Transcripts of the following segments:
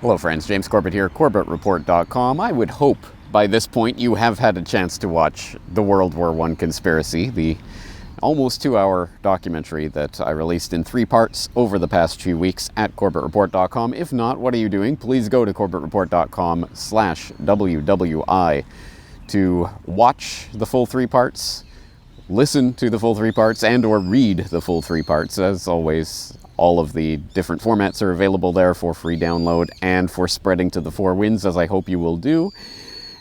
Hello friends, James Corbett here, CorbettReport.com. I would hope by this point you have had a chance to watch the World War I Conspiracy, the almost 2-hour documentary that I released in 3 parts over the past few weeks at CorbettReport.com. If not, what are you doing? Please go to CorbettReport.com/WWI to watch the full 3 parts, listen to the full 3 parts, and or read the full 3 parts. As always, all of the different formats are available there for free download and for spreading to the 4 winds, as I hope you will do.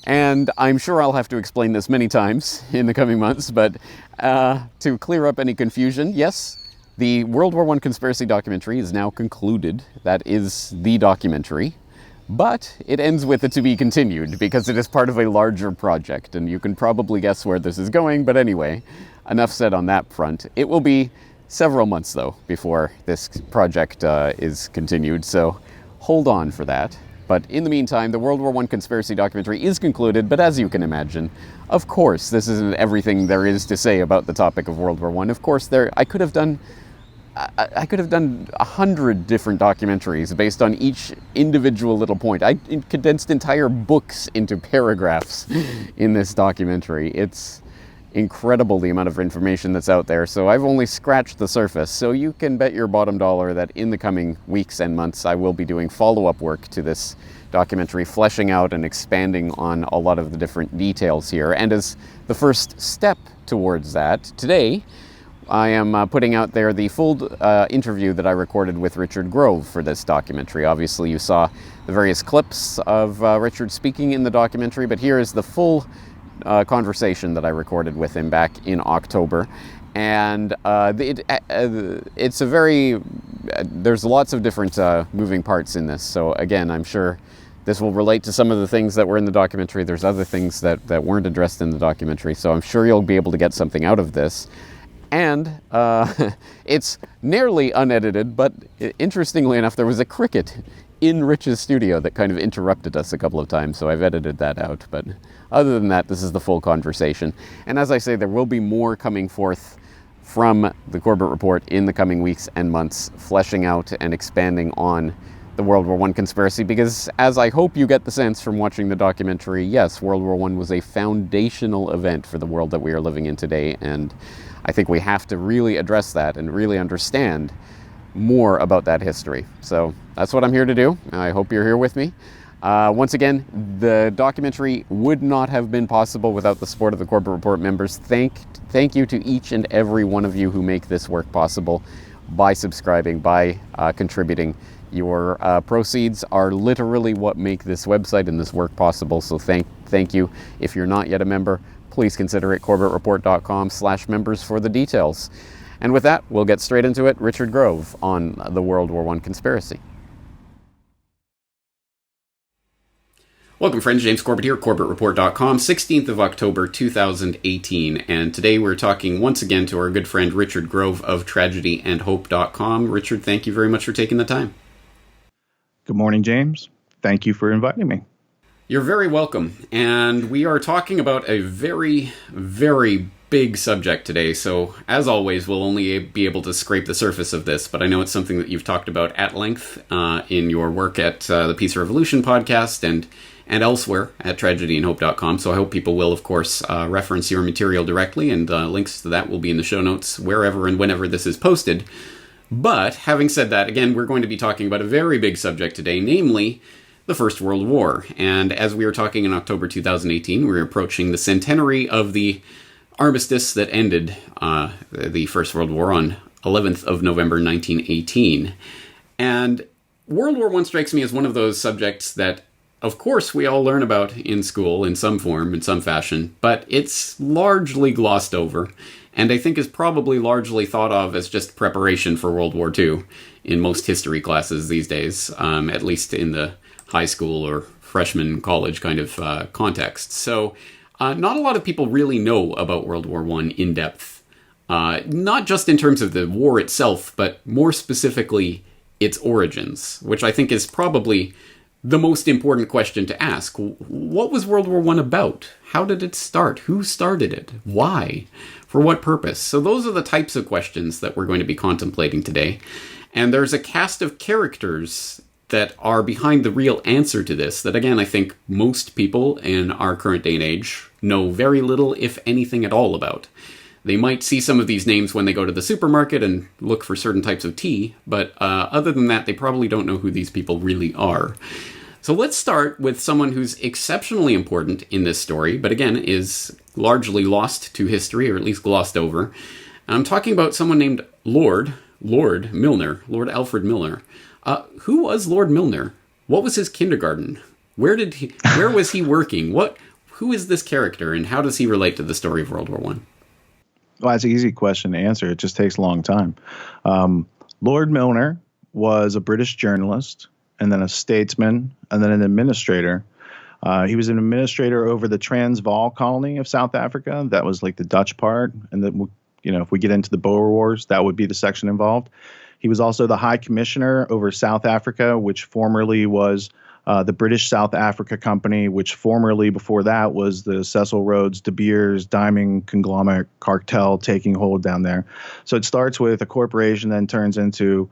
And I'm sure I'll have to explain this many times in the coming months, but to clear up any confusion, yes, the World War I Conspiracy documentary is now concluded. That is the documentary. But it ends with it to be continued because it is part of a larger project, and you can probably guess where this is going. But anyway, enough said on that front. It will be several months, though, before this project is continued, so hold on for that. But in the meantime, the World War I Conspiracy documentary is concluded, but as you can imagine, of course, this isn't everything there is to say about the topic of World War I. Of course, I could have done 100 different documentaries based on each individual little point. I condensed entire books into paragraphs in this documentary. It's incredible the amount of information that's out there, so I've only scratched the surface. So you can bet your bottom dollar that in the coming weeks and months I will be doing follow-up work to this documentary, fleshing out and expanding on a lot of the different details here. And as the first step towards that, today I am putting out there the full interview that I recorded with Richard Grove for this documentary. Obviously you saw the various clips of Richard speaking in the documentary, but here is the full conversation that I recorded with him back in October. And it's a very, there's lots of different moving parts in this. So again, I'm sure this will relate to some of the things that were in the documentary. There's other things that weren't addressed in the documentary. So I'm sure you'll be able to get something out of this. And it's nearly unedited, but interestingly enough, there was a cricket in Rich's studio that kind of interrupted us a couple of times, so I've edited that out. But other than that, this is the full conversation. And as I say, there will be more coming forth from the Corbett Report in the coming weeks and months, fleshing out and expanding on the World War I conspiracy, because as I hope you get the sense from watching the documentary, yes, World War I was a foundational event for the world that we are living in today, and I think we have to really address that and really understand more about that history. So that's what I'm here to do. I hope you're here with me. Once again, the documentary would not have been possible without the support of the Corbett Report members. Thank you to each and every one of you who make this work possible by subscribing, by contributing. Your proceeds are literally what make this website and this work possible. So thank you. If you're not yet a member, please consider it CorbettReport.com/members for the details. And with that, we'll get straight into it. Richard Grove on the World War I conspiracy. Welcome friends, James Corbett here, CorbettReport.com, 16th of October 2018. And today we're talking once again to our good friend Richard Grove of TragedyAndHope.com. Richard, thank you very much for taking the time. Good morning, James. Thank you for inviting me. You're very welcome. And we are talking about a very, very big subject today, so as always we'll only be able to scrape the surface of this, but I know it's something that you've talked about at length in your work at the Peace Revolution podcast and elsewhere at TragedyAndHope.com, so I hope people will, of course, reference your material directly, and links to that will be in the show notes wherever and whenever this is posted. But having said that, again, we're going to be talking about a very big subject today, namely the First World War. And as we were talking in October 2018, we're approaching the centenary of the armistice that ended the First World War on 11th of November 1918. And World War I strikes me as one of those subjects that, of course, we all learn about in school in some form, in some fashion, but it's largely glossed over, and I think is probably largely thought of as just preparation for World War II in most history classes these days, at least in the high school or freshman college kind of context. So not a lot of people really know about World War I in depth, not just in terms of the war itself, but more specifically its origins, which I think is probably the most important question to ask. What was World War I about? How did it start? Who started it? Why? For what purpose? So those are the types of questions that we're going to be contemplating today. And there's a cast of characters that are behind the real answer to this, that again, I think most people in our current day and age know very little, if anything at all, about. They might see some of these names when they go to the supermarket and look for certain types of tea, but other than that, they probably don't know who these people really are. So let's start with someone who's exceptionally important in this story, but again, is largely lost to history, or at least glossed over. I'm talking about someone named Lord Milner, Lord Alfred Milner. Who was Lord Milner? What was his kindergarten? Where was he working? Who is this character, and how does he relate to the story of World War I? Well, that's an easy question to answer. It just takes a long time. Lord Milner was a British journalist, and then a statesman, and then an administrator. He was an administrator over the Transvaal colony of South Africa. That was like the Dutch part. And then, if we get into the Boer Wars, that would be the section involved. He was also the High Commissioner over South Africa, which formerly was the British South Africa Company, which formerly before that was the Cecil Rhodes De Beers diamond conglomerate cartel taking hold down there. So it starts with a corporation, then turns into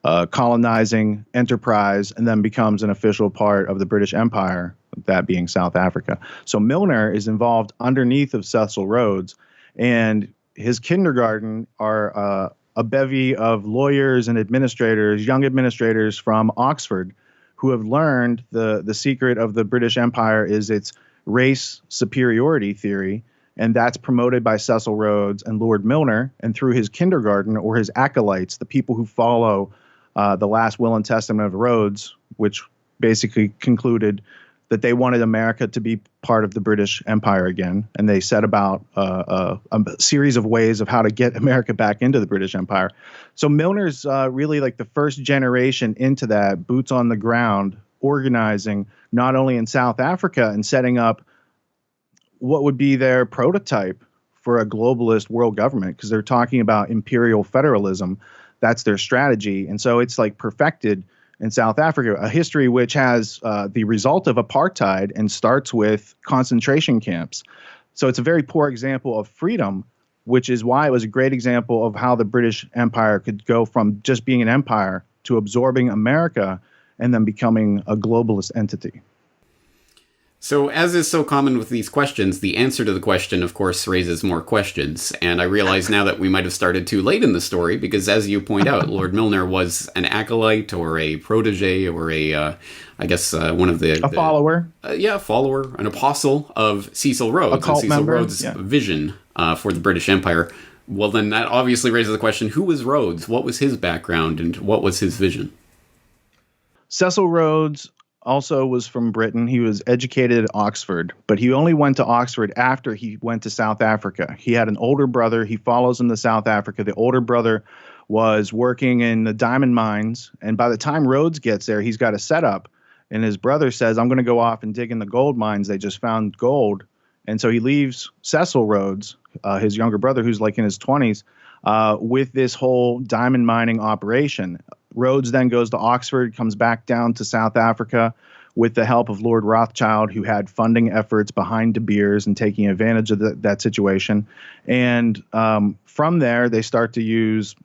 colonizing enterprise, and then becomes an official part of the British Empire, that being South Africa. So Milner is involved underneath of Cecil Rhodes, and his kindergarten are a bevy of lawyers and administrators, young administrators from Oxford, who have learned the secret of the British Empire is its race superiority theory, and that's promoted by Cecil Rhodes and Lord Milner. And through his kindergarten, or his acolytes, the people who follow the last will and testament of Rhodes, which basically concluded that they wanted America to be part of the British Empire again. And they set about a series of ways of how to get America back into the British Empire. So Milner's really like the first generation into that, boots on the ground, organizing not only in South Africa and setting up what would be their prototype for a globalist world government, because they're talking about imperial federalism. That's their strategy. And so it's like perfected in South Africa, a history which has the result of apartheid and starts with concentration camps. So it's a very poor example of freedom, which is why it was a great example of how the British Empire could go from just being an empire to absorbing America and then becoming a globalist entity. So, as is so common with these questions, the answer to the question, of course, raises more questions. And I realize now that we might have started too late in the story, because as you point out, Lord Milner was an acolyte or a protege or one of the... follower. A follower, an apostle of Cecil Rhodes. A cult and Cecil member. Rhodes' vision for the British Empire. Well, then that obviously raises the question, who was Rhodes? What was his background and what was his vision? Cecil Rhodes also was from Britain. He was educated at Oxford, but he only went to Oxford after he went to South Africa. He had an older brother. He follows him to South Africa. The older brother was working in the diamond mines, and by the time Rhodes gets there, he's got a setup, and his brother says, I'm going to go off and dig in the gold mines. They just found gold. And so he leaves Cecil Rhodes, his younger brother, who's like in his 20s, with this whole diamond mining operation. Rhodes then goes to Oxford, comes back down to South Africa with the help of Lord Rothschild, who had funding efforts behind De Beers and taking advantage of that situation. And from there, they start to use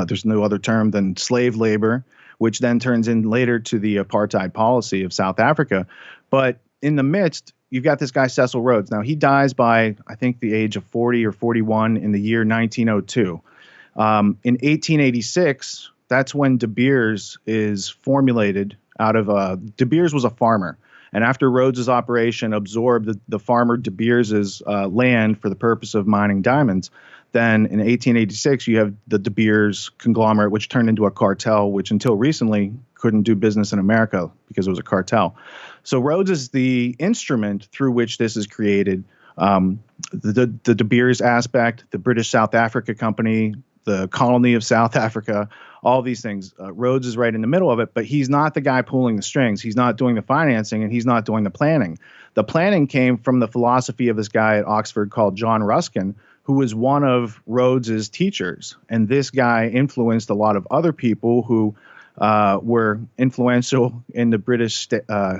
there's no other term than slave labor, which then turns in later to the apartheid policy of South Africa. But in the midst, you've got this guy, Cecil Rhodes. Now, he dies by, I think, the age of 40 or 41 in the year 1902. In 1886, that's when De Beers is formulated out of De Beers was a farmer. And after Rhodes's operation absorbed the farmer De Beers's land for the purpose of mining diamonds, then in 1886, you have the De Beers conglomerate, which turned into a cartel, which until recently couldn't do business in America because it was a cartel. So Rhodes is the instrument through which this is created. The De Beers aspect, the British South Africa Company, the colony of South Africa, all these things. Rhodes is right in the middle of it, but he's not the guy pulling the strings. He's not doing the financing, and he's not doing the planning. The planning came from the philosophy of this guy at Oxford called John Ruskin, who was one of Rhodes's teachers. And this guy influenced a lot of other people who were influential in the British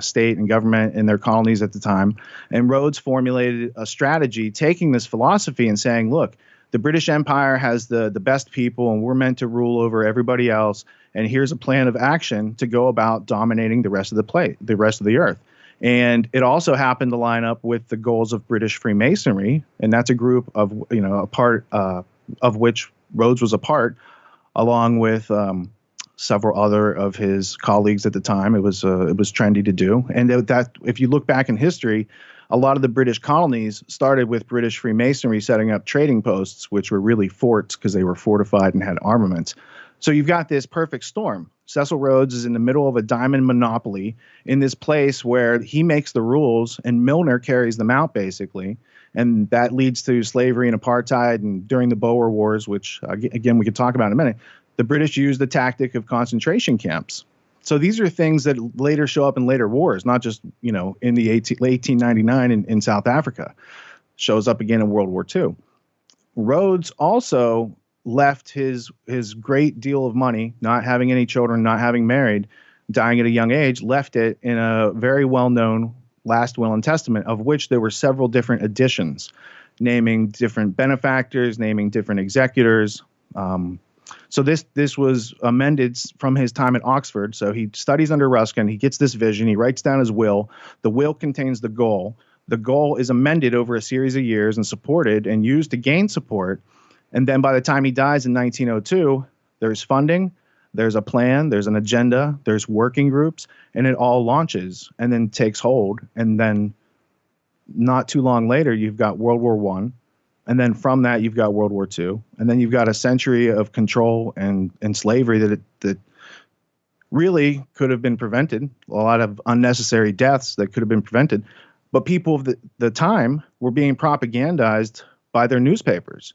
state and government in their colonies at the time. And Rhodes formulated a strategy taking this philosophy and saying, look, the British Empire has the best people, and we're meant to rule over everybody else. and here's a plan of action to go about dominating the rest of the rest of the earth. And it also happened to line up with the goals of British Freemasonry, and that's a group of, a part of which Rhodes was a part, along with several other of his colleagues at the time. It was trendy to do, and that if you look back in history, a lot of the British colonies started with British Freemasonry setting up trading posts, which were really forts because they were fortified and had armaments. So you've got this perfect storm. Cecil Rhodes is in the middle of a diamond monopoly in this place where he makes the rules and Milner carries them out, basically. And that leads to slavery and apartheid. And during the Boer Wars, which, again, we could talk about in a minute, the British used the tactic of concentration camps. So these are things that later show up in later wars, not just, in the 1899 in South Africa. Shows up again in World War II. Rhodes also left his great deal of money, not having any children, not having married, dying at a young age, left it in a very well-known last will and testament, of which there were several different editions, naming different benefactors, naming different executors. So this was amended from his time at Oxford. So he studies under Ruskin. He gets this vision. He writes down his will. The will contains the goal. The goal is amended over a series of years and supported and used to gain support. And then by the time he dies in 1902, there's funding, there's a plan, there's an agenda, there's working groups, and it all launches and then takes hold. And then not too long later, you've got World War I. And then from that, you've got World War II. And then you've got a century of control and slavery that really could have been prevented. A lot of unnecessary deaths that could have been prevented. But people of the time were being propagandized by their newspapers.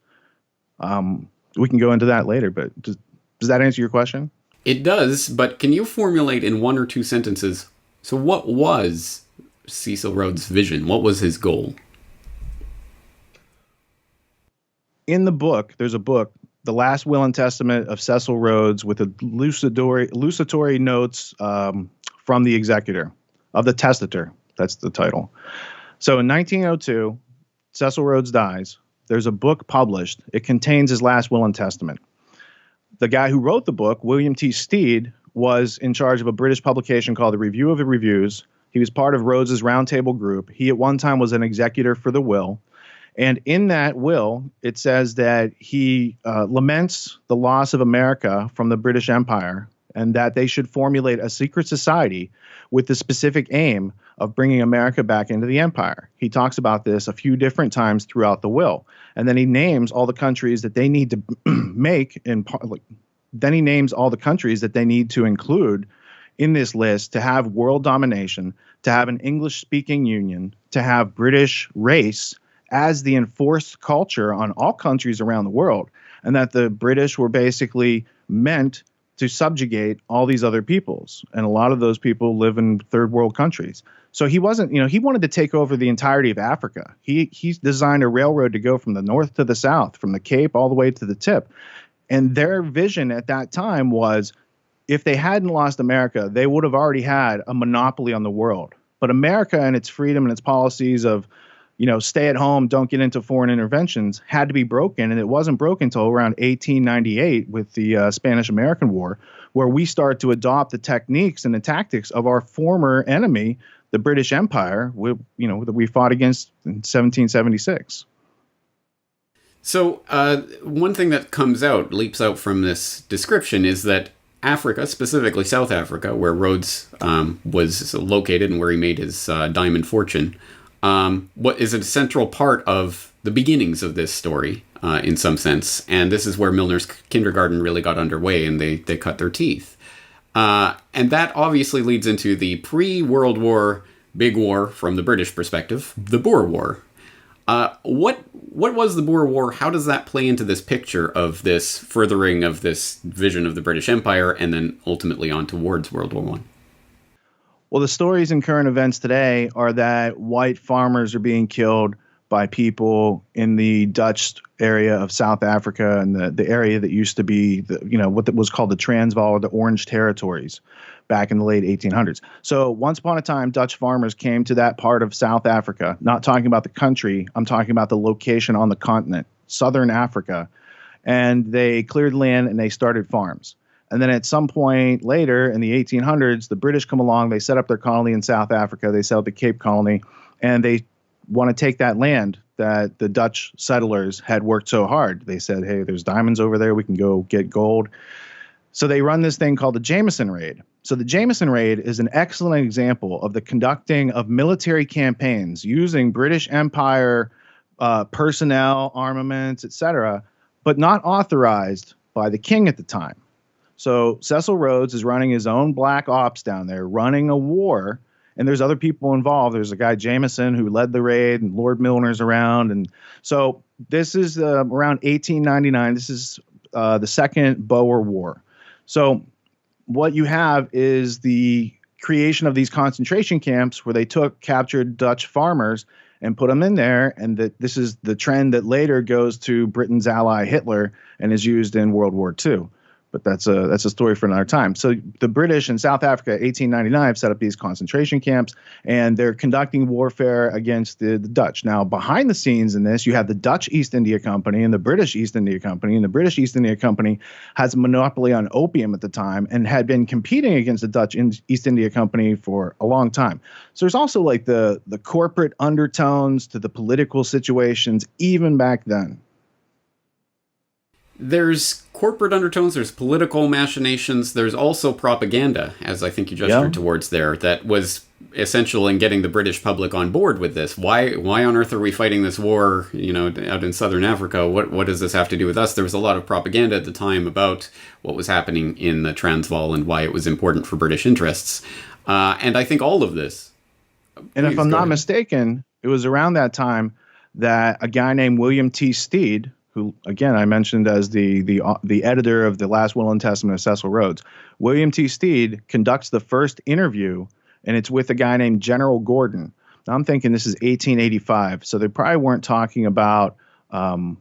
We can go into that later, but does that answer your question? It does, but can you formulate in one or two sentences, so what was Cecil Rhodes' vision? What was his goal? In the book, there's a book, The Last Will and Testament of Cecil Rhodes, with lucitory notes from the executor, of the testator. That's the title. So in 1902, Cecil Rhodes dies. There's a book published. It contains his last will and testament. The guy who wrote the book, William T. Stead, was in charge of a British publication called the Review of the Reviews. He was part of Rhodes's roundtable group. He at one time was an executor for the will. And in that will, it says that he laments the loss of America from the British Empire and that they should formulate a secret society with the specific aim of bringing America back into the empire. He talks about this a few different times throughout the will. And then he names all the countries that they need to then he names all the countries that they need to include in this list to have world domination, to have an English-speaking union, to have British race as the enforced culture on all countries around the world, and that the British were basically meant to subjugate all these other peoples. And a lot of those people live in third world countries. So he wasn't, he wanted to take over the entirety of Africa. He designed a railroad to go from the north to the south, from the Cape all the way to the tip. And their vision at that time was, if they hadn't lost America, they would have already had a monopoly on the world. But America and its freedom and its policies of, stay at home, don't get into foreign interventions, had to be broken. And it wasn't broken until around 1898 with the Spanish-American War, where we start to adopt the techniques and the tactics of our former enemy, the British Empire, that we fought against in 1776. So one thing that leaps out from this description is that Africa, specifically South Africa, where Rhodes was located and where he made his diamond fortune, what is a central part of the beginnings of this story, in some sense. And this is where Milner's kindergarten really got underway, and they cut their teeth. And that obviously leads into the pre-World War big war from the British perspective, the Boer War. What was the Boer War? How does that play into this picture of this furthering of this vision of the British Empire and then ultimately on towards World War I? Well, the stories in current events today are that white farmers are being killed by people in the Dutch area of South Africa and the area that used to be, what was called the Transvaal or the Orange Territories back in the late 1800s. So once upon a time, Dutch farmers came to that part of South Africa, not talking about the country, I'm talking about the location on the continent, Southern Africa, and they cleared land and they started farms. And then at some point later in the 1800s, the British come along, they set up their colony in South Africa, they set up the Cape Colony, and they want to take that land that the Dutch settlers had worked so hard. They said, hey, there's diamonds over there, we can go get gold. So they run this thing called the Jameson Raid. So the Jameson Raid is an excellent example of the conducting of military campaigns using British Empire personnel, armaments, etc., but not authorized by the king at the time. So Cecil Rhodes is running his own black ops down there, running a war, and there's other people involved. There's a guy, Jameson, who led the raid, and Lord Milner's around. And so this is around 1899. This is the Second Boer War. So what you have is the creation of these concentration camps where they took captured Dutch farmers and put them in there. And that this is the trend that later goes to Britain's ally Hitler and is used in World War II. But that's a story for another time. So the British in South Africa, 1899, set up these concentration camps, and they're conducting warfare against the Dutch. Now, behind the scenes in this, you have the Dutch East India Company and the British East India Company. And the British East India Company has a monopoly on opium at the time and had been competing against the Dutch East India Company for a long time. So there's also like the corporate undertones to the political situations even back then. There's corporate undertones, there's political machinations, there's also propaganda, as I think you gestured towards there, that was essential in getting the British public on board with this. Why on earth are we fighting this war, out in southern Africa? What does this have to do with us? There was a lot of propaganda at the time about what was happening in the Transvaal and why it was important for British interests. And I think all of this... And if I'm not mistaken, it was around that time that a guy named William T. Stead, who, again, I mentioned as the editor of the Last Will and Testament of Cecil Rhodes, William T. Stead conducts the first interview, and it's with a guy named General Gordon. Now, I'm thinking this is 1885, so they probably weren't talking about the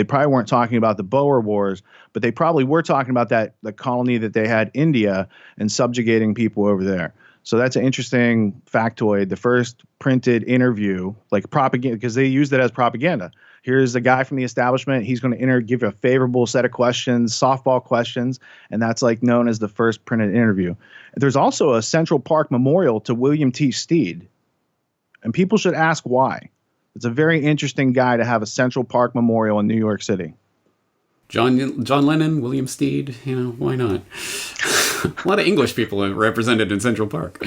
Boer Wars, but they probably were talking about the colony that they had, India, and subjugating people over there. So that's an interesting factoid. The first printed interview, like propaganda, because they used it as propaganda. Here's a guy from the establishment. He's going to give a favorable set of questions, softball questions, and that's like known as the first printed interview. There's also a Central Park memorial to William T. Stead, and people should ask why. It's a very interesting guy to have a Central Park memorial in New York City. John Lennon, William Stead, why not? A lot of English people are represented in Central Park.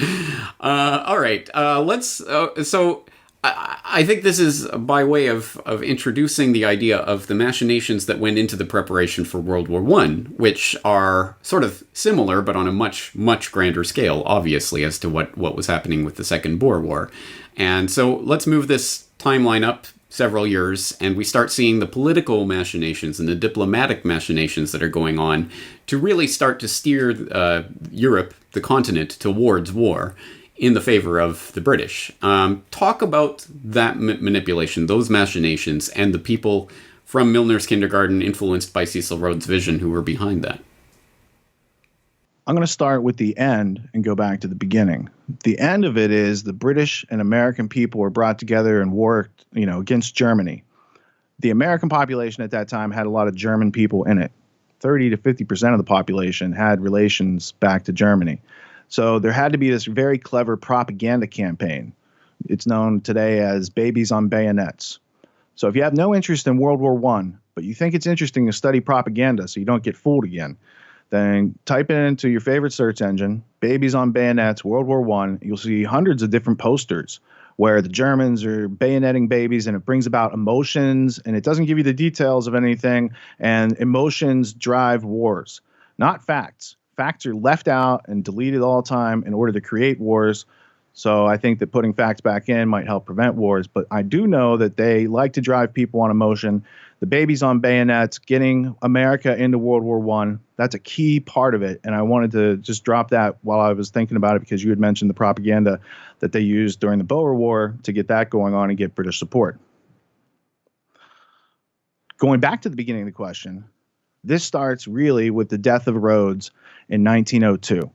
All right, let's. So I think this is by way of introducing the idea of the machinations that went into the preparation for World War I, which are sort of similar, but on a much, much grander scale, obviously, as to what was happening with the Second Boer War. And so let's move this timeline up several years, and we start seeing the political machinations and the diplomatic machinations that are going on to really start to steer Europe, the continent, towards war in the favor of the British. Talk about that manipulation, those machinations, and the people from Milner's kindergarten influenced by Cecil Rhodes' vision who were behind that. I'm going to start with the end and go back to the beginning. The end of it is the British and American people were brought together and worked, against Germany. The American population at that time had a lot of German people in it. 30 to 50% of the population had relations back to Germany. So there had to be this very clever propaganda campaign. It's known today as babies on bayonets. So if you have no interest in World War I, but you think it's interesting to study propaganda so you don't get fooled again, then type it into your favorite search engine, babies on bayonets, World War I. You'll see hundreds of different posters where the Germans are bayoneting babies, and it brings about emotions, and it doesn't give you the details of anything, and emotions drive wars, not facts. Facts are left out and deleted all the time in order to create wars. So I think that putting facts back in might help prevent wars. But I do know that they like to drive people on emotion. The babies on bayonets, getting America into World War I, that's a key part of it. And I wanted to just drop that while I was thinking about it, because you had mentioned the propaganda that they used during the Boer War to get that going on and get British support. Going back to the beginning of the question, this starts really with the death of Rhodes in 1902.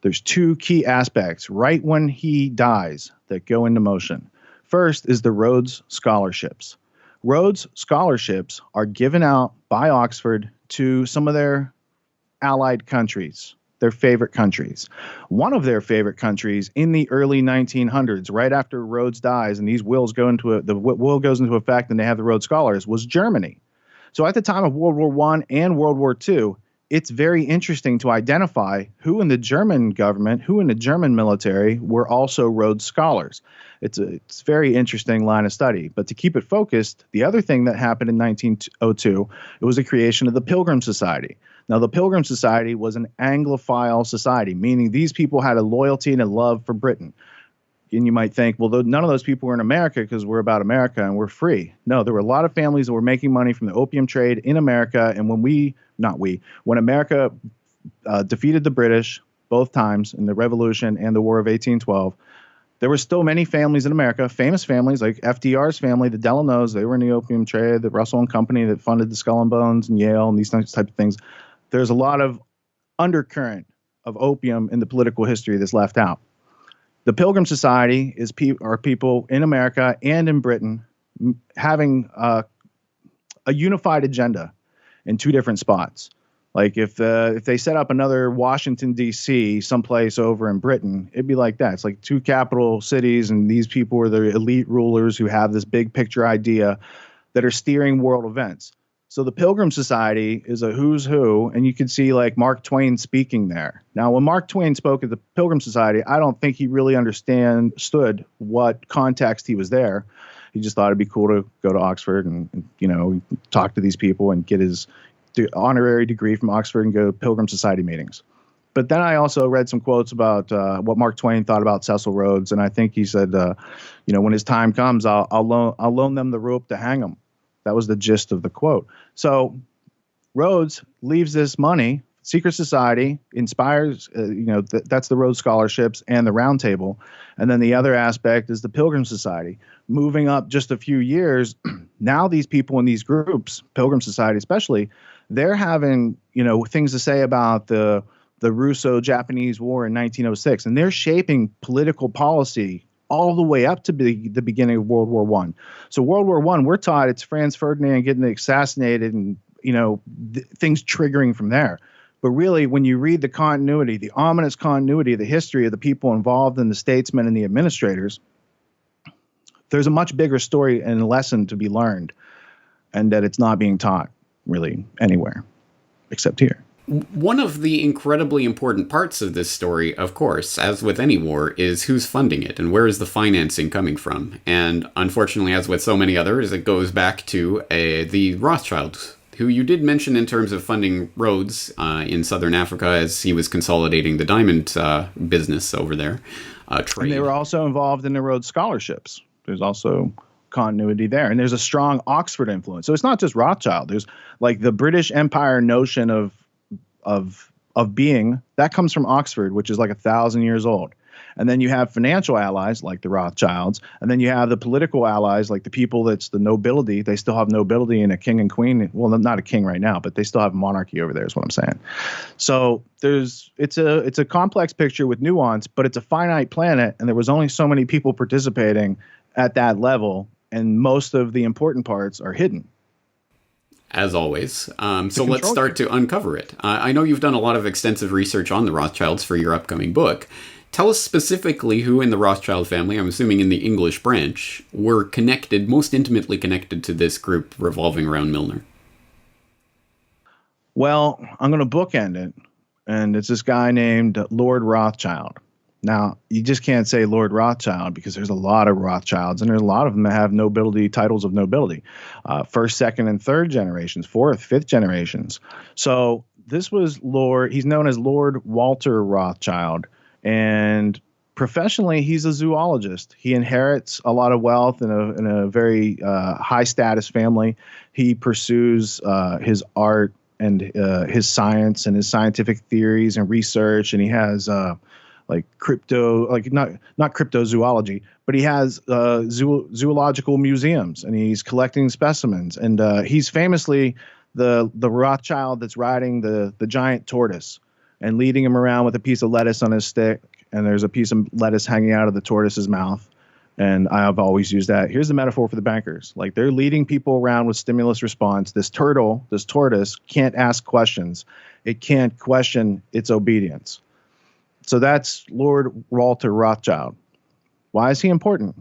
There's two key aspects right when he dies that go into motion. First is the Rhodes Scholarships. Rhodes Scholarships are given out by Oxford to some of their allied countries, their favorite countries. One of their favorite countries in the early 1900s, right after Rhodes dies, and these wills go into the will goes into effect, and they have the Rhodes Scholars, was Germany. So at the time of World War I and World War II, it's very interesting to identify who in the German government, who in the German military were also Rhodes Scholars. It's a very interesting line of study. But to keep it focused, the other thing that happened in 1902, it was the creation of the Pilgrim Society. Now, the Pilgrim Society was an Anglophile society, meaning these people had a loyalty and a love for Britain. And you might think, well, none of those people were in America because we're about America and we're free. No, there were a lot of families that were making money from the opium trade in America. And when America defeated the British both times in the Revolution and the War of 1812, there were still many families in America, famous families like FDR's family, the Delanos. They were in the opium trade, the Russell and Company that funded the Skull and Bones and Yale and these type of things. There's a lot of undercurrent of opium in the political history that's left out. The Pilgrim Society are people in America and in Britain having a unified agenda in two different spots. Like if they set up another Washington, D.C., someplace over in Britain, it'd be like that. It's like two capital cities, and these people are the elite rulers who have this big picture idea that are steering world events. So the Pilgrim Society is a who's who, and you can see like Mark Twain speaking there. Now, when Mark Twain spoke at the Pilgrim Society, I don't think he really understood what context he was there. He just thought it'd be cool to go to Oxford and talk to these people and get his honorary degree from Oxford and go to Pilgrim Society meetings. But then I also read some quotes about what Mark Twain thought about Cecil Rhodes, and I think he said, when his time comes, I'll loan them the rope to hang him. That was the gist of the quote. So Rhodes leaves this money. Secret Society inspires, that's the Rhodes Scholarships and the Round Table. And then the other aspect is the Pilgrim Society. Moving up just a few years, now these people in these groups, Pilgrim Society especially, they're having, things to say about the Russo-Japanese War in 1906. And they're shaping political policy all the way up to the beginning of World War I. So World War I, we're taught it's Franz Ferdinand getting assassinated and, things triggering from there. But really, when you read the continuity, the ominous continuity of the history of the people involved and the statesmen and the administrators, there's a much bigger story and lesson to be learned, and that it's not being taught really anywhere except here. One of the incredibly important parts of this story, of course, as with any war, is who's funding it and where is the financing coming from. And unfortunately, as with so many others, it goes back to the Rothschilds, who you did mention in terms of funding Rhodes in southern Africa as he was consolidating the diamond business over there. Trade. And they were also involved in the Rhodes Scholarships. There's also continuity there. And there's a strong Oxford influence. So it's not just Rothschild. There's like the British Empire notion of being, that comes from Oxford, which is like 1,000 years old. And then you have financial allies like the Rothschilds, and then you have the political allies like the people that's the nobility. They still have nobility and a king and queen. Well, not a king right now, but they still have monarchy over there is what I'm saying. So it's a complex picture with nuance, but it's a finite planet, and there was only so many people participating at that level, and most of the important parts are hidden. As always. So let's start to uncover it. I know you've done a lot of extensive research on the Rothschilds for your upcoming book. Tell us specifically who in the Rothschild family, I'm assuming in the English branch, were most intimately connected to this group revolving around Milner. Well, I'm going to bookend it, and it's this guy named Lord Rothschild. Now, you just can't say Lord Rothschild because there's a lot of Rothschilds, and there's a lot of them that have nobility, titles of nobility. First, second, and third generations, fourth, fifth generations. So this was he's known as Lord Walter Rothschild, and professionally, he's a zoologist. He inherits a lot of wealth in a very high-status family. He pursues his art and his science and his scientific theories and research, and he has like not cryptozoology, but he has zoological museums, and he's collecting specimens. And he's famously the Rothschild that's riding the giant tortoise and leading him around with a piece of lettuce on his stick, and there's a piece of lettuce hanging out of the tortoise's mouth. And I've always used that. Here's the metaphor for the bankers. Like, they're leading people around with stimulus response. This tortoise can't ask questions. It can't question its obedience. So that's Lord Walter Rothschild. Why is he important?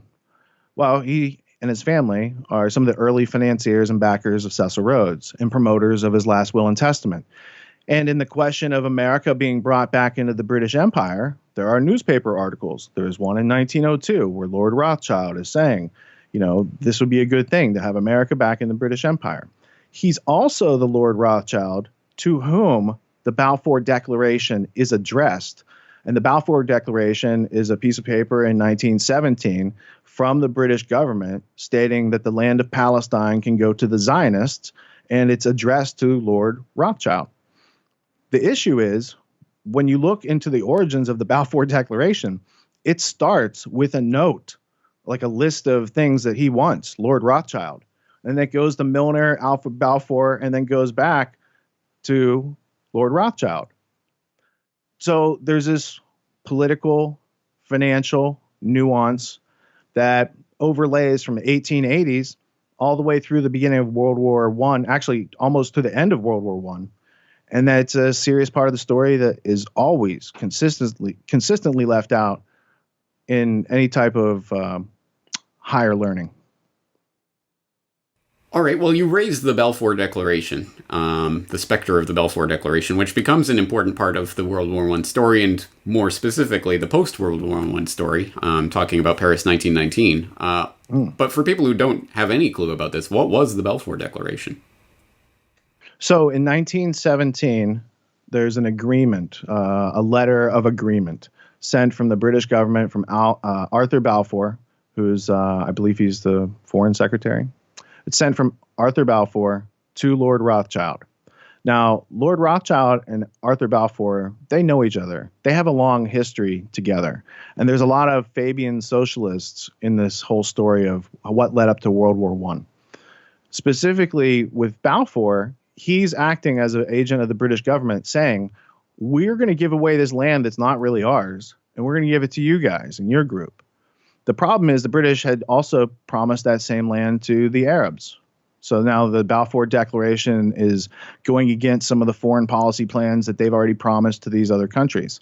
Well, he and his family are some of the early financiers and backers of Cecil Rhodes and promoters of his last will and testament. And in the question of America being brought back into the British Empire, there are newspaper articles. There's one in 1902 where Lord Rothschild is saying, this would be a good thing to have America back in the British Empire. He's also the Lord Rothschild to whom the Balfour Declaration is addressed. And the Balfour Declaration is a piece of paper in 1917 from the British government stating that the land of Palestine can go to the Zionists, and it's addressed to Lord Rothschild. The issue is, when you look into the origins of the Balfour Declaration, it starts with a note, like a list of things that he wants, Lord Rothschild. And then it goes to Milner, Alfred Balfour, and then goes back to Lord Rothschild. So there's this political, financial nuance that overlays from the 1880s all the way through the beginning of World War I, actually almost to the end of World War I. And that's a serious part of the story that is always consistently left out in any type of higher learning. All right, well, you raised the Balfour Declaration, the specter of the Balfour Declaration, which becomes an important part of the World War I story, and more specifically, the post-World War I story, talking about Paris 1919. But for people who don't have any clue about this, what was the Balfour Declaration? So in 1917, there's an agreement, a letter of agreement sent from the British government from Arthur Balfour, who's, I believe he's the foreign secretary. It's sent from Arthur Balfour to Lord Rothschild. Now, Lord Rothschild and Arthur Balfour, they know each other. They have a long history together. And there's a lot of Fabian socialists in this whole story of what led up to World War I. Specifically with Balfour, he's acting as an agent of the British government saying, we're going to give away this land that's not really ours, and we're going to give it to you guys and your group. The problem is the British had also promised that same land to the Arabs. So now the Balfour Declaration is going against some of the foreign policy plans that they've already promised to these other countries.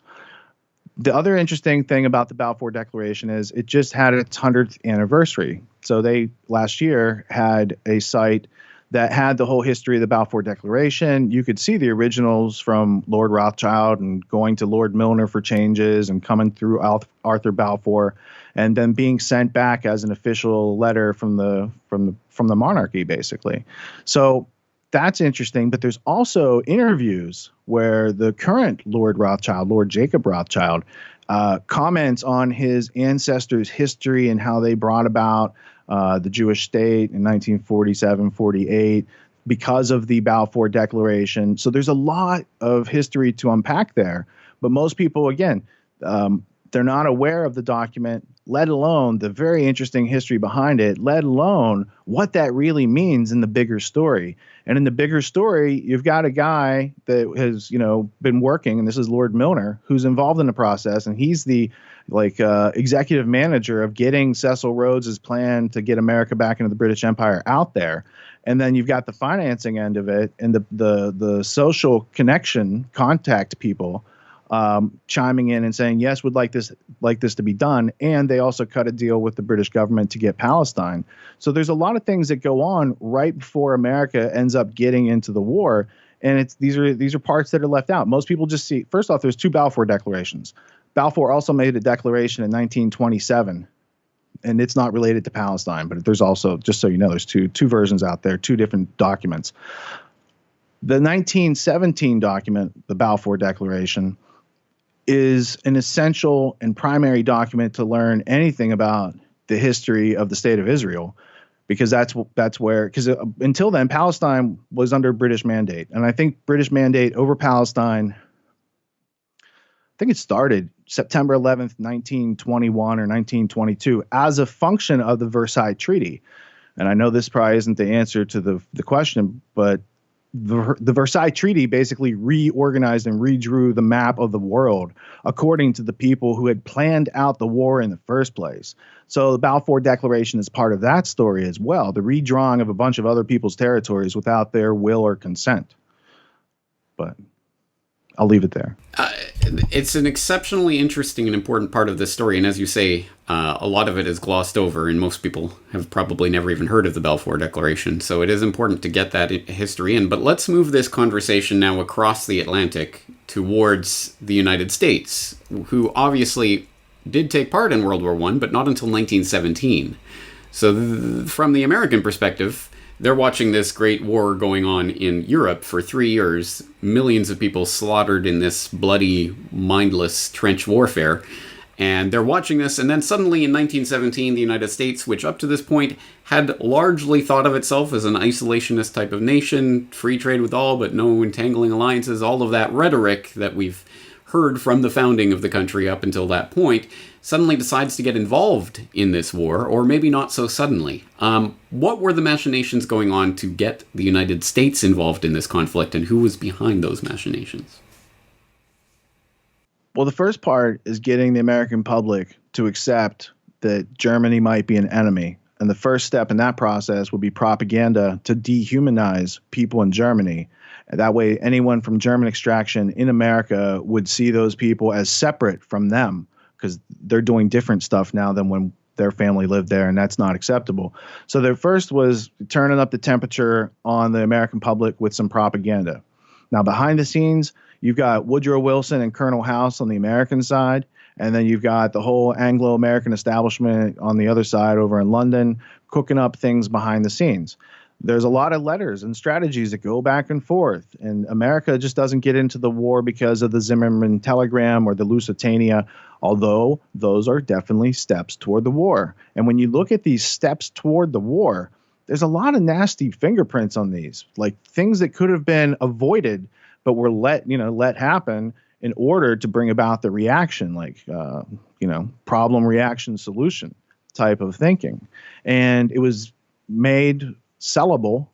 The other interesting thing about the Balfour Declaration is it just had its 100th anniversary. So they last year had a site that had the whole history of the Balfour Declaration. You could see the originals from Lord Rothschild and going to Lord Milner for changes and coming through Arthur Balfour, and then being sent back as an official letter from the monarchy, basically. So that's interesting. But there's also interviews where the current Lord Rothschild, Lord Jacob Rothschild, comments on his ancestors' history and how they brought about the Jewish state in 1947-48 because of the Balfour Declaration. So there's a lot of history to unpack there. But most people, again, they're not aware of the document, let alone the very interesting history behind it, let alone what that really means in the bigger story. And in the bigger story, you've got a guy that has, been working, and this is Lord Milner, who's involved in the process, and he's the executive manager of getting Cecil Rhodes' plan to get America back into the British Empire out there. And then you've got the financing end of it and the social contact people chiming in and saying, yes, would like this to be done. And they also cut a deal with the British government to get Palestine. So there's a lot of things that go on right before America ends up getting into the war. And these are parts that are left out. Most people just see, first off, there's two Balfour Declarations. Balfour also made a declaration in 1927, and it's not related to Palestine, but there's also, just so you know, there's two versions out there, two different documents. The 1917 document, the Balfour Declaration, is an essential and primary document to learn anything about the history of the state of Israel, because that's where, because until then, Palestine was under British mandate. And I think British mandate over Palestine, I think it started September 11th, 1921 or 1922 as a function of the Versailles Treaty. And I know this probably isn't the answer to the question, but the Versailles Treaty basically reorganized and redrew the map of the world according to the people who had planned out the war in the first place. So the Balfour Declaration is part of that story as well, the redrawing of a bunch of other people's territories without their will or consent. But I'll leave it there. It's an exceptionally interesting and important part of this story, and as you say, a lot of it is glossed over, and most people have probably never even heard of the Balfour Declaration, so it is important to get that history in. But let's move this conversation now across the Atlantic towards the United States, who obviously did take part in World War I, but not until 1917. So from the American perspective, they're watching this great war going on in Europe for 3 years, millions of people slaughtered in this bloody, mindless trench warfare. And they're watching this, and then suddenly in 1917, the United States, which up to this point had largely thought of itself as an isolationist type of nation, free trade with all, but no entangling alliances, all of that rhetoric that we've heard from the founding of the country up until that point, suddenly decides to get involved in this war, or maybe not so suddenly. What were the machinations going on to get the United States involved in this conflict, and who was behind those machinations? Well, the first part is getting the American public to accept that Germany might be an enemy. And the first step in that process would be propaganda to dehumanize people in Germany. And that way, anyone from German extraction in America would see those people as separate from them, because they're doing different stuff now than when their family lived there, and that's not acceptable. So their first was turning up the temperature on the American public with some propaganda. Now, behind the scenes, you've got Woodrow Wilson and Colonel House on the American side, and then you've got the whole Anglo-American establishment on the other side over in London cooking up things behind the scenes. There's a lot of letters and strategies that go back and forth, and America just doesn't get into the war because of the Zimmerman telegram or the Lusitania, although those are definitely steps toward the war. And when you look at these steps toward the war, there's a lot of nasty fingerprints on these, like things that could have been avoided but were let happen in order to bring about the reaction, like problem, reaction, solution type of thinking. And it was made sellable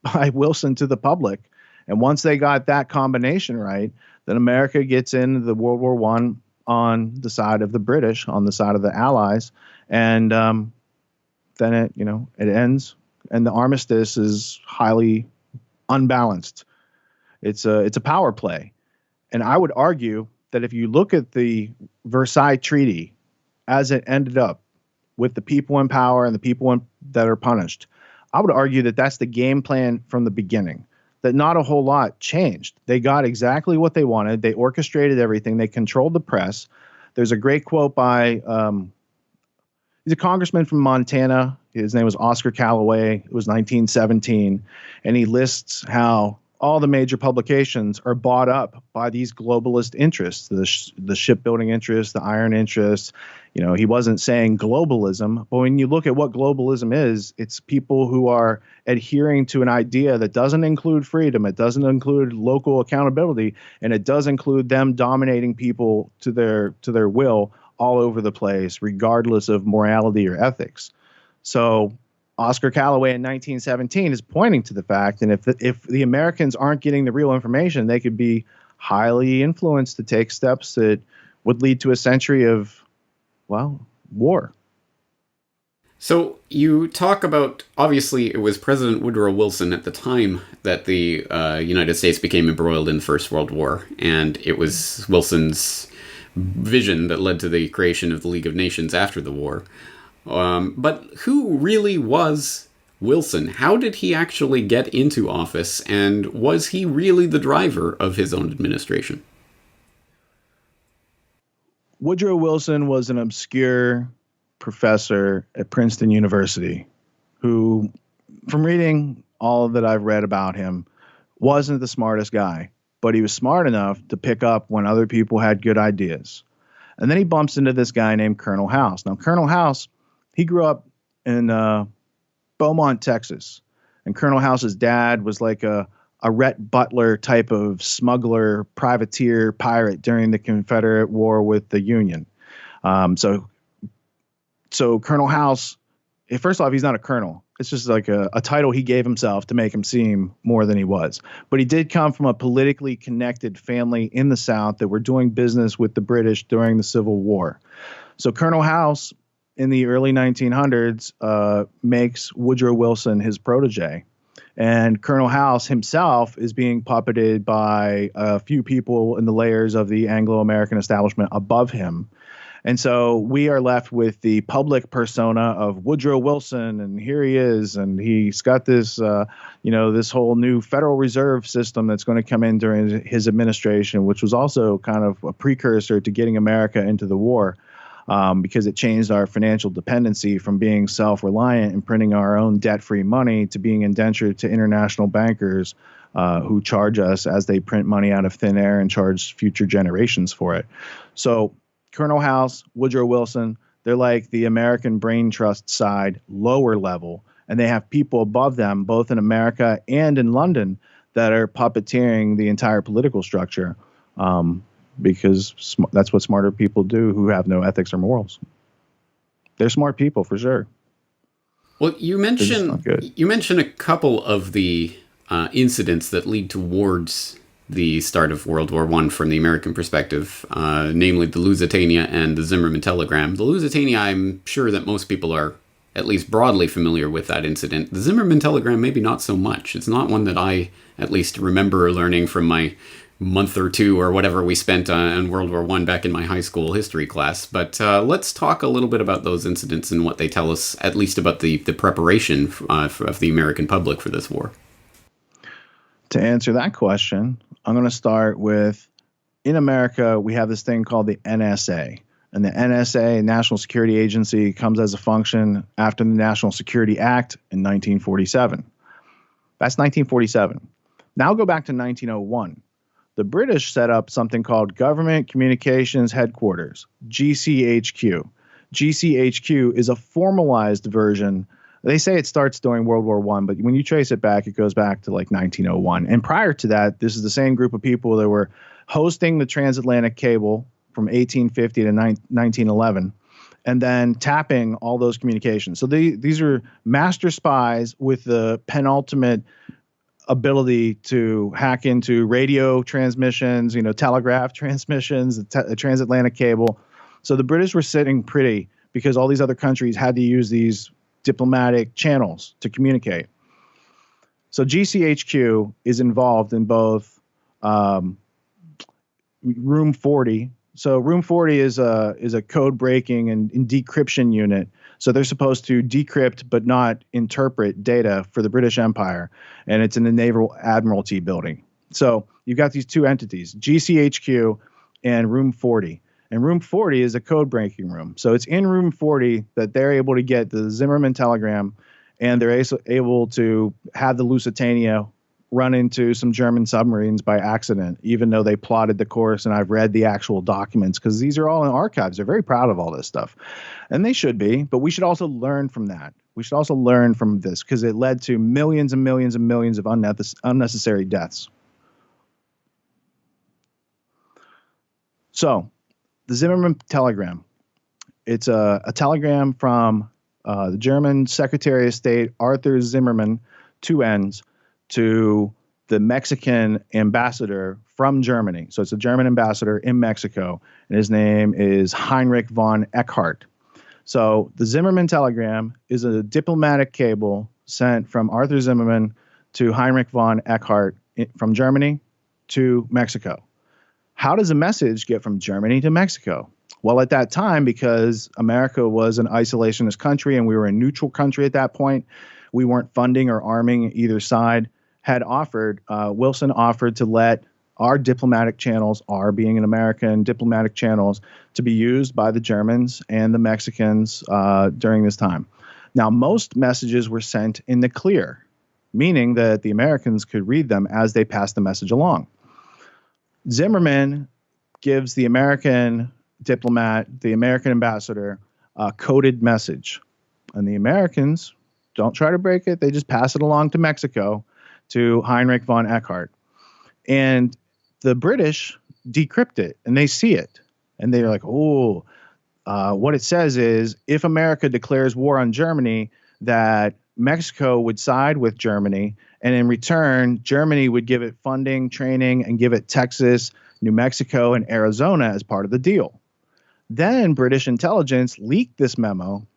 by Wilson to the public. And once they got that combination right, then America gets into the World War I on the side of the British, on the side of the Allies, and then it ends, and the armistice is highly unbalanced. It's a power play. And I would argue that if you look at the Versailles Treaty as it ended up with the people in power and the people that are punished, I would argue that that's the game plan from the beginning, that not a whole lot changed. They got exactly what they wanted. They orchestrated everything. They controlled the press. There's a great quote by he's a congressman from Montana. His name was Oscar Callaway. It was 1917. And he lists how all the major publications are bought up by these globalist interests, the shipbuilding interests, the iron interests. He wasn't saying globalism, but when you look at what globalism is, it's people who are adhering to an idea that doesn't include freedom, it doesn't include local accountability, and it does include them dominating people to their will all over the place, regardless of morality or ethics. So Oscar Callaway in 1917 is pointing to the fact, and if the Americans aren't getting the real information, they could be highly influenced to take steps that would lead to a century of, war. So you talk about, obviously, it was President Woodrow Wilson at the time that the United States became embroiled in the First World War, and it was Wilson's vision that led to the creation of the League of Nations after the war. But who really was Wilson? How did he actually get into office, and was he really the driver of his own administration? Woodrow Wilson was an obscure professor at Princeton University who, from reading all that I've read about him, wasn't the smartest guy, but he was smart enough to pick up when other people had good ideas. And then he bumps into this guy named Colonel House. Now, Colonel House, he grew up in Beaumont, Texas, and Colonel House's dad was like a Rhett Butler type of smuggler, privateer, pirate during the Confederate War with the Union. So Colonel House First off, he's not a colonel. It's just like a title he gave himself to make him seem more than he was. But he did come from a politically connected family in the South that were doing business with the British during the Civil War. So Colonel House in the early 1900s makes Woodrow Wilson his protege. And Colonel House himself is being puppeted by a few people in the layers of the Anglo-American establishment above him. And so we are left with the public persona of Woodrow Wilson, and here he is, and he's got this, this whole new Federal Reserve system that's going to come in during his administration, which was also kind of a precursor to getting America into the war, because it changed our financial dependency from being self-reliant and printing our own debt-free money to being indentured to international bankers who charge us as they print money out of thin air and charge future generations for it. So Colonel House, Woodrow Wilson, they're like the American Brain Trust side, lower level, and they have people above them, both in America and in London, that are puppeteering the entire political structure, because that's what smarter people do who have no ethics or morals. They're smart people for sure. Well, you mentioned a couple of the incidents that lead towards the start of World War I from the American perspective, namely the Lusitania and the Zimmermann telegram. The Lusitania, I'm sure that most people are at least broadly familiar with that incident. The Zimmermann telegram, maybe not so much. It's not one that I at least remember learning from my month or two or whatever we spent on World War I back in my high school history class. But let's talk a little bit about those incidents and what they tell us, at least about the preparation of the American public for this war. To answer that question, I'm going to start with, in America, we have this thing called the NSA. And the NSA, National Security Agency, comes as a function after the National Security Act in 1947. That's 1947. Now go back to 1901. The British set up something called Government Communications Headquarters, GCHQ. GCHQ is a formalized version. They say it starts during World War I, but when you trace it back, it goes back to like 1901. And prior to that, this is the same group of people that were hosting the transatlantic cable from 1850 to 1911, and then tapping all those communications. So these are master spies with the penultimate ability to hack into radio transmissions, telegraph transmissions, the transatlantic cable. So the British were sitting pretty because all these other countries had to use these diplomatic channels to communicate. So GCHQ is involved in both Room 40. So Room 40 is a code breaking and decryption unit. So they're supposed to decrypt but not interpret data for the British Empire, and it's in the Naval Admiralty building. So you've got these two entities, GCHQ and Room 40. And Room 40 is a code breaking room. So it's in Room 40 that they're able to get the Zimmermann telegram, and they're able to have the Lusitania run into some German submarines by accident, even though they plotted the course. And I've read the actual documents because these are all in archives. They're very proud of all this stuff. And they should be, but we should also learn from that. We should also learn from this because it led to millions and millions and millions of unnecessary deaths. So the Zimmermann telegram, it's a telegram from the German Secretary of State, Arthur Zimmermann, two N's, to the Mexican ambassador from Germany. So it's a German ambassador in Mexico, and his name is Heinrich von Eckardt. So the Zimmermann telegram is a diplomatic cable sent from Arthur Zimmermann to Heinrich von Eckardt from Germany to Mexico. How does a message get from Germany to Mexico? Well, at that time, because America was an isolationist country and we were a neutral country at that point, we weren't funding or arming either side, Wilson offered to let our diplomatic channels, our being an American diplomatic channels, to be used by the Germans and the Mexicans during this time. Now, most messages were sent in the clear, meaning that the Americans could read them as they passed the message along. Zimmermann gives the American diplomat, the American ambassador, a coded message. And the Americans don't try to break it. They just pass it along to Mexico, to Heinrich von Eckardt. And the British decrypt it, and they see it. And they're like, oh, What it says is if America declares war on Germany, that Mexico would side with Germany, and in return, Germany would give it funding, training, and give it Texas, New Mexico, and Arizona as part of the deal. Then British intelligence leaked this memo,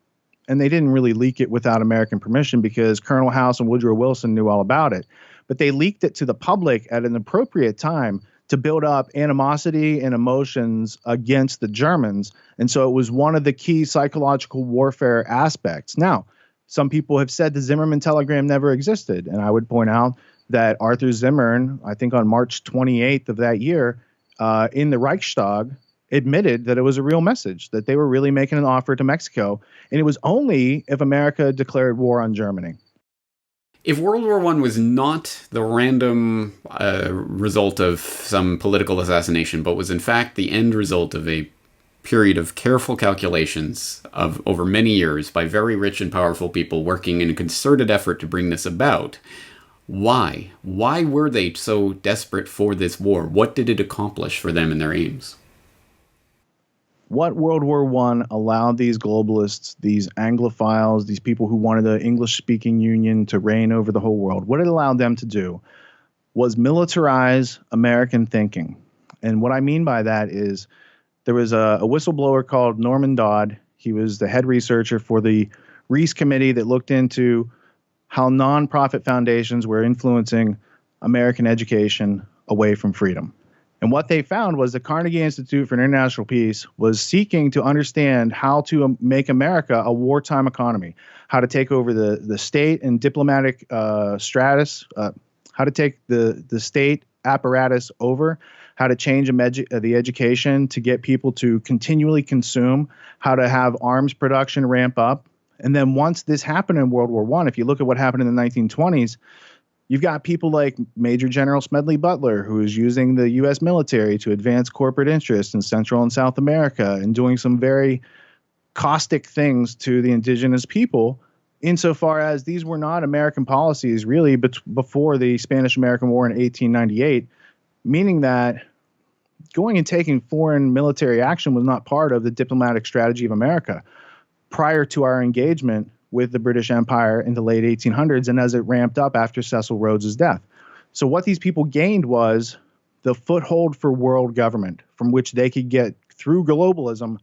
and they didn't really leak it without American permission because Colonel House and Woodrow Wilson knew all about it. But they leaked it to the public at an appropriate time to build up animosity and emotions against the Germans. And so it was one of the key psychological warfare aspects. Now, some people have said the Zimmerman telegram never existed. And I would point out that Arthur Zimmern, I think on March 28th of that year, in the Reichstag, admitted that it was a real message, that they were really making an offer to Mexico. And it was only if America declared war on Germany. If World War I was not the random result of some political assassination, but was in fact the end result of a period of careful calculations of over many years by very rich and powerful people working in a concerted effort to bring this about, why? Why were they so desperate for this war? What did it accomplish for them and their aims? What World War I allowed these globalists, these Anglophiles, these people who wanted the English-speaking union to reign over the whole world, what it allowed them to do was militarize American thinking. And what I mean by that is there was a whistleblower called Norman Dodd. He was the head researcher for the Reese Committee that looked into how nonprofit foundations were influencing American education away from freedom. And what they found was the Carnegie Institute for International Peace was seeking to understand how to make America a wartime economy, how to take over the state and diplomatic stratus, how to take the state apparatus over, how to change the education to get people to continually consume, how to have arms production ramp up. And then once this happened in World War I, if you look at what happened in the 1920s, you've got people like Major General Smedley Butler, who is using the U.S. military to advance corporate interests in Central and South America and doing some very caustic things to the indigenous people, insofar as these were not American policies really before the Spanish-American War in 1898, meaning that going and taking foreign military action was not part of the diplomatic strategy of America prior to our engagement with the British Empire in the late 1800s and as it ramped up after Cecil Rhodes's death. So what these people gained was the foothold for world government from which they could get through globalism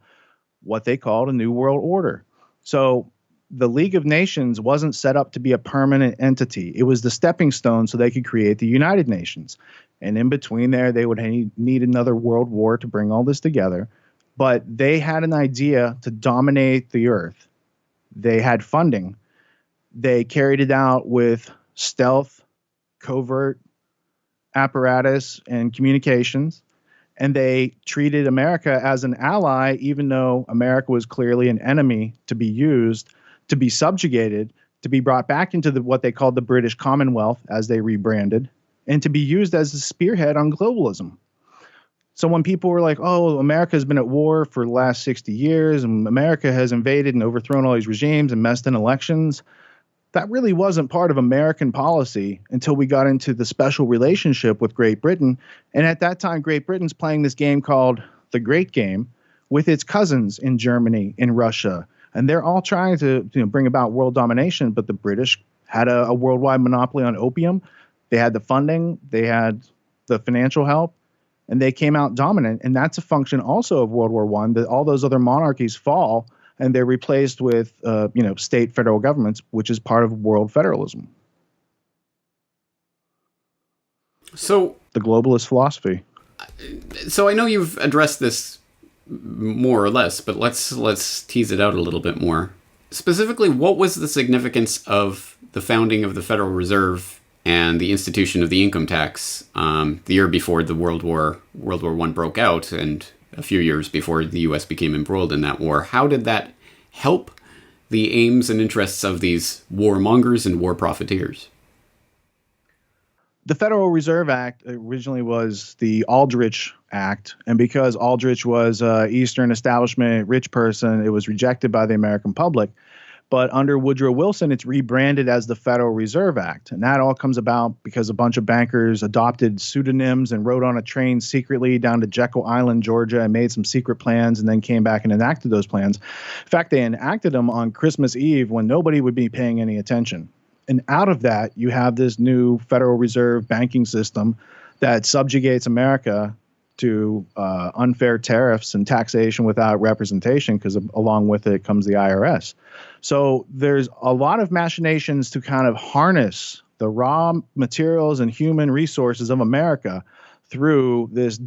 what they called a new world order. So the League of Nations wasn't set up to be a permanent entity. It was the stepping stone so they could create the United Nations. And in between there, they would need another world war to bring all this together. But they had an idea to dominate the earth. They had funding. They carried it out with stealth, covert apparatus, and communications. And they treated America as an ally, even though America was clearly an enemy to be used, to be subjugated, to be brought back into what they called the British Commonwealth, as they rebranded, and to be used as a spearhead on globalism. So when people were like, oh, America has been at war for the last 60 years and America has invaded and overthrown all these regimes and messed in elections, that really wasn't part of American policy until we got into the special relationship with Great Britain. And at that time, Great Britain's playing this game called the Great Game with its cousins in Germany, in Russia. And they're all trying to bring about world domination. But the British had a worldwide monopoly on opium. They had the funding. They had the financial help. And they came out dominant. And that's a function also of World War I, that all those other monarchies fall and they're replaced with, state federal governments, which is part of world federalism. So the globalist philosophy. So I know you've addressed this more or less, but let's tease it out a little bit more. Specifically, what was the significance of the founding of the Federal Reserve and the institution of the income tax the year before the World War I broke out, and a few years before the U.S. became embroiled in that war? How did that help the aims and interests of these warmongers and war profiteers? The Federal Reserve Act originally was the Aldrich Act, and because Aldrich was an Eastern establishment rich person, it was rejected by the American public. But under Woodrow Wilson, it's rebranded as the Federal Reserve Act. And that all comes about because a bunch of bankers adopted pseudonyms and rode on a train secretly down to Jekyll Island, Georgia, and made some secret plans and then came back and enacted those plans. In fact, they enacted them on Christmas Eve when nobody would be paying any attention. And out of that, you have this new Federal Reserve banking system that subjugates America to unfair tariffs and taxation without representation, because along with it comes the IRS. So there's a lot of machinations to kind of harness the raw materials and human resources of America through this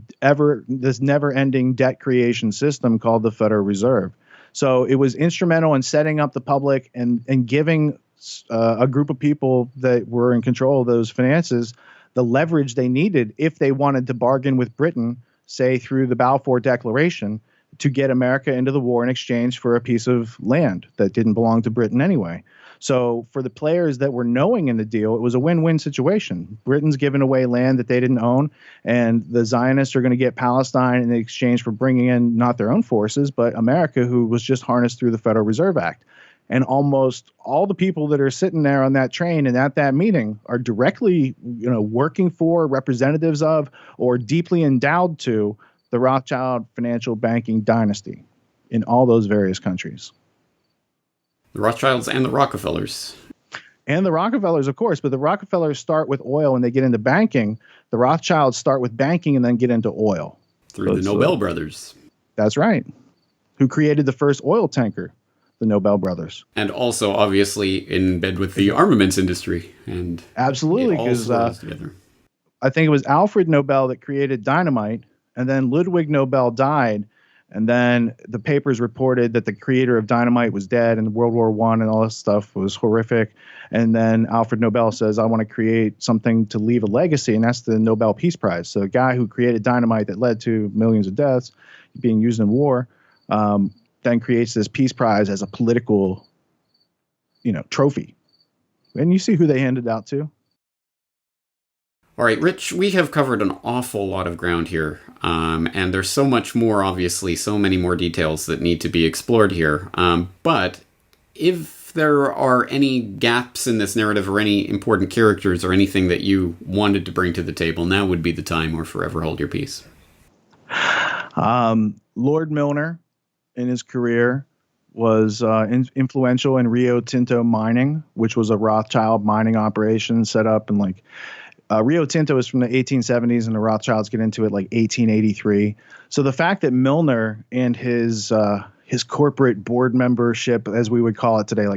never-ending debt creation system called the Federal Reserve. So it was instrumental in setting up the public and giving a group of people that were in control of those finances the leverage they needed if they wanted to bargain with Britain, say through the Balfour Declaration, to get America into the war in exchange for a piece of land that didn't belong to Britain anyway. So for the players that were knowing in the deal, it was a win-win situation. Britain's giving away land that they didn't own, and the Zionists are going to get Palestine in exchange for bringing in not their own forces, but America, who was just harnessed through the Federal Reserve Act. And almost all the people that are sitting there on that train and at that meeting are directly, working for, representatives of, or deeply endowed to the Rothschild financial banking dynasty in all those various countries. The Rothschilds and the Rockefellers. And the Rockefellers, of course, but the Rockefellers start with oil and they get into banking. The Rothschilds start with banking and then get into oil. Through the Nobel brothers. That's right. Who created the first oil tanker. The Nobel brothers. And also, obviously, in bed with the armaments industry. And absolutely, because I think it was Alfred Nobel that created dynamite, and then Ludwig Nobel died, and then the papers reported that the creator of dynamite was dead, and World War I and all this stuff was horrific. And then Alfred Nobel says, I want to create something to leave a legacy, and that's the Nobel Peace Prize. So the guy who created dynamite that led to millions of deaths being used in war, then creates this Peace Prize as a political, trophy. And you see who they handed out to. All right, Rich, we have covered an awful lot of ground here. And there's so much more, obviously, so many more details that need to be explored here. But if there are any gaps in this narrative or any important characters or anything that you wanted to bring to the table, now would be the time, or forever hold your peace. Lord Milner, in his career, was influential in Rio Tinto mining, which was a Rothschild mining operation set up in Rio Tinto is from the 1870s, and the Rothschilds get into it 1883. So the fact that Milner and his corporate board membership, as we would call it today,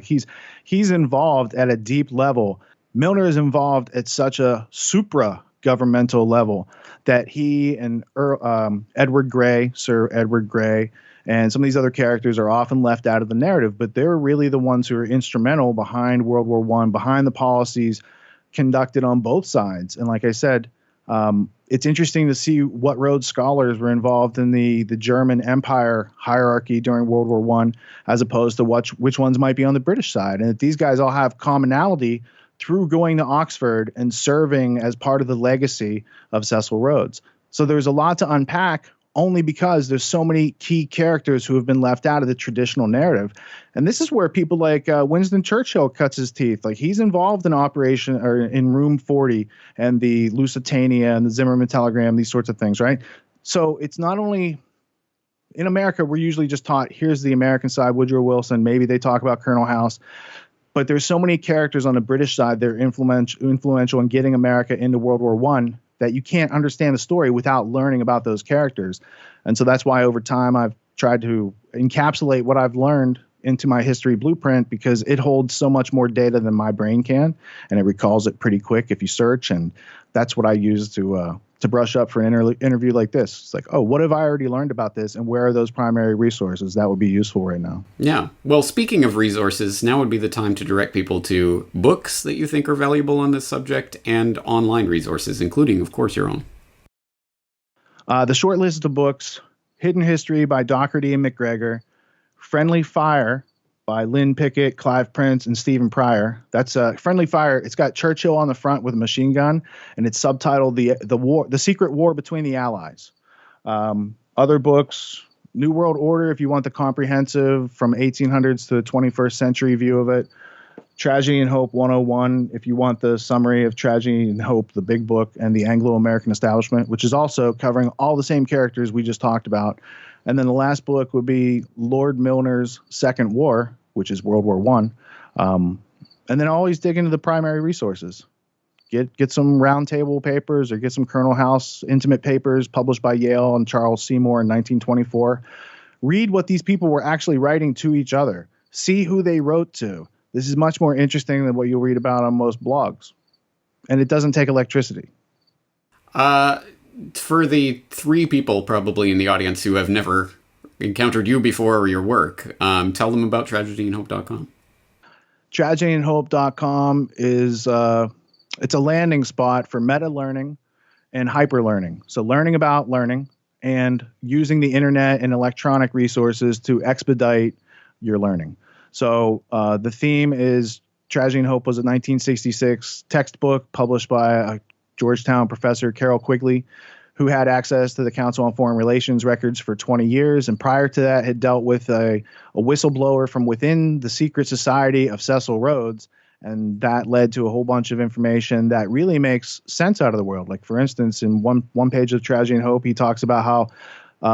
he's involved at a deep level. Milner is involved at such a supra-governmental level that he and Edward Grey, Sir Edward Grey, and some of these other characters are often left out of the narrative, but they're really the ones who are instrumental behind World War I, behind the policies conducted on both sides. And like I said, it's interesting to see what Rhodes scholars were involved in the German Empire hierarchy during World War I, as opposed to which ones might be on the British side. And that these guys all have commonality through going to Oxford and serving as part of the legacy of Cecil Rhodes. So there's a lot to unpack, only because there's so many key characters who have been left out of the traditional narrative. And this is where people like Winston Churchill cuts his teeth. He's involved in in Room 40 and the Lusitania and the Zimmerman telegram, these sorts of things, right? So it's not only in America, we're usually just taught, here's the American side, Woodrow Wilson, maybe they talk about Colonel House. But there's so many characters on the British side that are influential in getting America into World War I, that you can't understand the story without learning about those characters. And so that's why over time I've tried to encapsulate what I've learned into my history blueprint, because it holds so much more data than my brain can, and it recalls it pretty quick if you search. And that's what I use to brush up for an interview like this. It's like, oh, what have I already learned about this, and where are those primary resources that would be useful right now? Yeah. Well, speaking of resources, now would be the time to direct people to books that you think are valuable on this subject, and online resources, including, of course, your own. The short list of books: Hidden History by Doherty and McGregor, Friendly Fire by Lynn Pickett, Clive Prince, and Stephen Pryor. That's Friendly Fire. It's got Churchill on the front with a machine gun, and it's subtitled the Secret War Between the Allies. Other books: New World Order, if you want the comprehensive from 1800s to the 21st century view of it. Tragedy and Hope 101, if you want the summary of Tragedy and Hope, the big book, and the Anglo-American Establishment, which is also covering all the same characters we just talked about. And then the last book would be Lord Milner's Second War, which is World War I. And then always dig into the primary resources. Get some roundtable papers or get some Colonel House intimate papers published by Yale and Charles Seymour in 1924. Read what these people were actually writing to each other. See who they wrote to. This is much more interesting than what you'll read about on most blogs. And it doesn't take electricity. For the 3 people probably in the audience who have never encountered you before or your work, tell them about tragedyandhope.com. Tragedyandhope.com is it's a landing spot for meta-learning and hyper-learning. So learning about learning and using the internet and electronic resources to expedite your learning. So the theme is Tragedy and Hope was a 1966 textbook published by a Georgetown professor, Carol Quigley, who had access to the Council on Foreign Relations records for 20 years. And prior to that had dealt with a whistleblower from within the secret society of Cecil Rhodes. And that led to a whole bunch of information that really makes sense out of the world. Like, for instance, in one page of Tragedy and Hope, he talks about how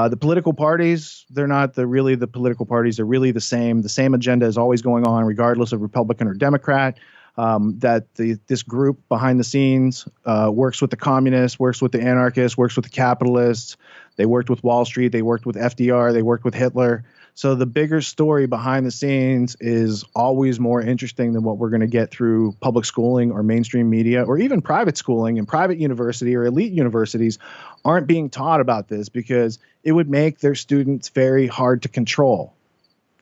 the political parties, they're not really the political parties. They're really the same. The same agenda is always going on, regardless of Republican or Democrat. That this group behind the scenes works with the communists, works with the anarchists, works with the capitalists. They worked with Wall Street. They worked with FDR. They worked with Hitler. So the bigger story behind the scenes is always more interesting than what we're going to get through public schooling or mainstream media or even private schooling. And private university or elite universities aren't being taught about this because it would make their students very hard to control.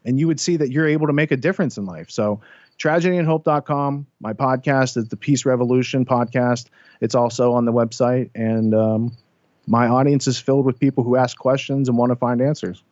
And you would see that you're able to make a difference in life. So tragedyandhope.com, my podcast is the Peace Revolution podcast. It's also on the website. And my audience is filled with people who ask questions and want to find answers.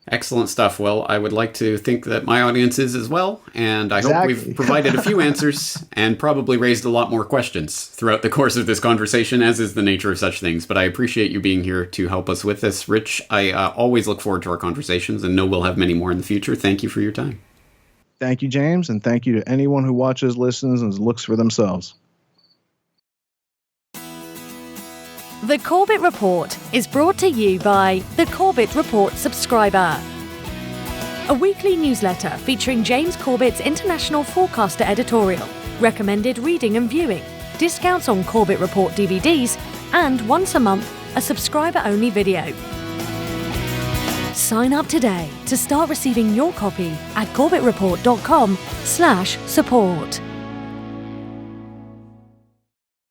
Excellent stuff. Well, I would like to think that my audience is as well, and I hope we've provided a few answers and probably raised a lot more questions throughout the course of this conversation, as is the nature of such things. But I appreciate you being here to help us with this, Rich. I always look forward to our conversations and know we'll have many more in the future. Thank you for your time. Thank you, James, and thank you to anyone who watches, listens, and looks for themselves. The Corbett Report is brought to you by the Corbett Report subscriber, a weekly newsletter featuring James Corbett's International Forecaster editorial, recommended reading and viewing, discounts on Corbett Report DVDs, and once a month, a subscriber-only video. Sign up today to start receiving your copy at corbettreport.com/support.